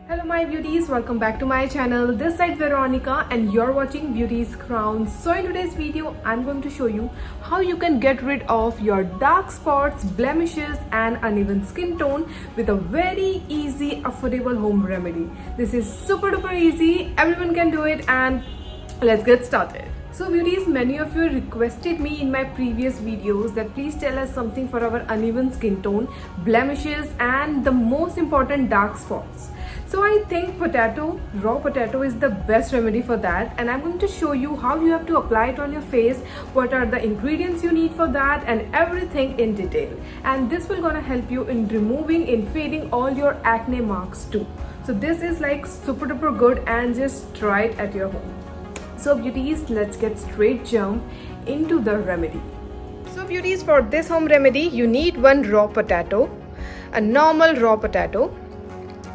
Hello my beauties, welcome back to my channel. This side Veronica and you're watching Beauty's Crown. So in today's video, I'm going to show you how you can get rid of your dark spots, blemishes and uneven skin tone with a very easy, affordable home remedy. This is super duper easy, everyone can do it, and let's get started. So beauties, many of you requested me in my previous videos that please tell us something for our uneven skin tone, blemishes and the most important, dark spots. So I think raw potato is the best remedy for that, and I'm going to show you how you have to apply it on your face, what are the ingredients you need for that, and everything in detail. And this will gonna help you in removing, in fading all your acne marks too. So this is like super duper good, and just try it at your home. So beauties, let's get straight jump into the remedy. So beauties, for this home remedy you need one raw potato, a normal raw potato.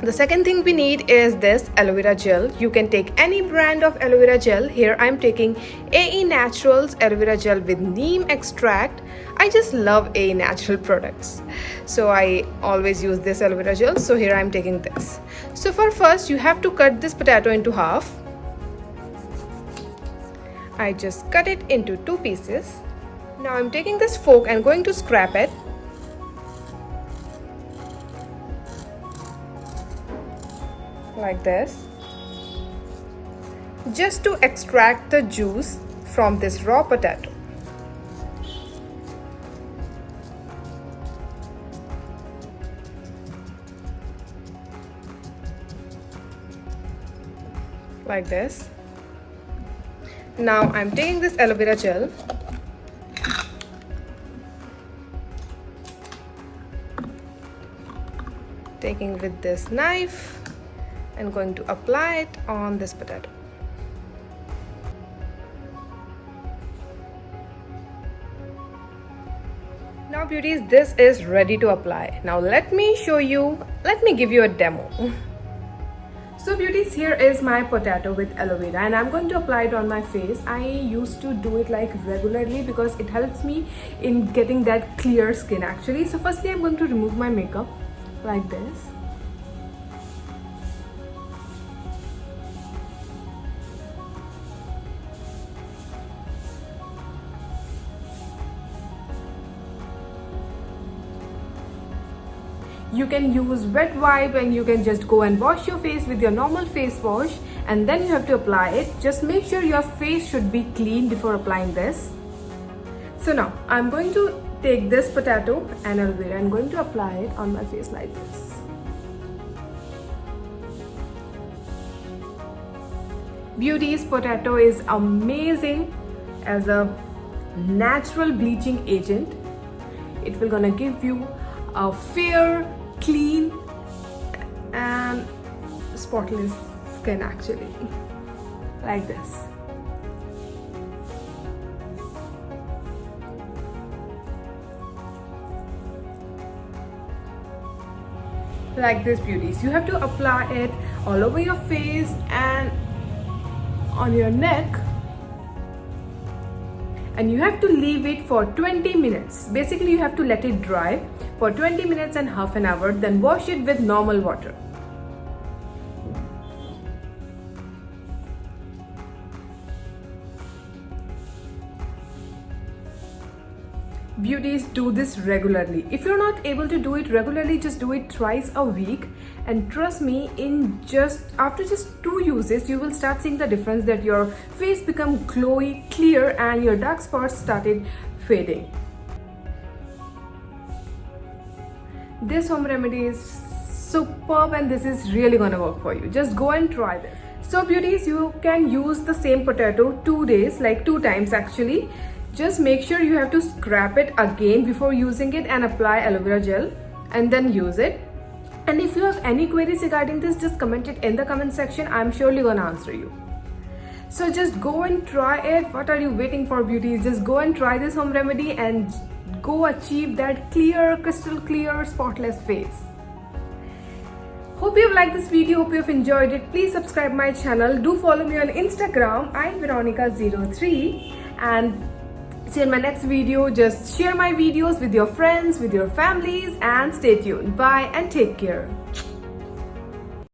The second thing we need is this aloe vera gel. You can take any brand of aloe vera gel. Here I'm taking AE Naturals aloe vera gel with neem extract. I just love AE Natural products, so I always use this aloe vera gel. So here I'm taking this. So for first you have to cut this potato into half. I just cut it into 2 pieces. Now I'm taking this fork and going to scrape it. Like this, just to extract the juice from this raw potato. Like this. Now I'm taking this aloe vera gel, taking with this knife and going to apply it on this potato. Now beauties, this is ready to apply. Now let me give you a demo. So beauties, here is my potato with aloe vera, and I'm going to apply it on my face. I used to do it like regularly because it helps me in getting that clear skin actually. So firstly I'm going to remove my makeup like this. You can use wet wipe and you can just go and wash your face with your normal face wash, and then you have to apply it. Just make sure your face should be clean before applying this. So now I'm going to take this potato and aloe vera and going to apply it on my face like this. Beauties, potato is amazing as a natural bleaching agent. It will gonna give you a fair, clean and spotless skin actually, like this. Like this beauties, you have to apply it all over your face and on your neck, and you have to leave it for 20 minutes. Basically you have to let it dry for 20 minutes and half an hour, then wash it with normal water. Beauties, do this regularly. If you're not able to do it regularly, just do it thrice a week, and trust me, after just 2 uses you will start seeing the difference, that your face become glowy, clear, and your dark spots started fading. This home remedy is superb and this is really gonna work for you. Just go and try this. So beauties, you can use the same potato 2 days, like 2 times actually. Just make sure you have to scrape it again before using it and apply aloe vera gel and then use it. And if you have any queries regarding this, just comment it in the comment section. I'm surely gonna answer you. So just go and try it. What are you waiting for beauties? Just go and try this home remedy and go achieve that clear, crystal clear, spotless face. Hope you've liked this video, hope you've enjoyed it. Please subscribe my channel. Do follow me on Instagram. I'm Veronica03, and see you in my next video. Just share my videos with your friends, with your families, and stay tuned. Bye and take care.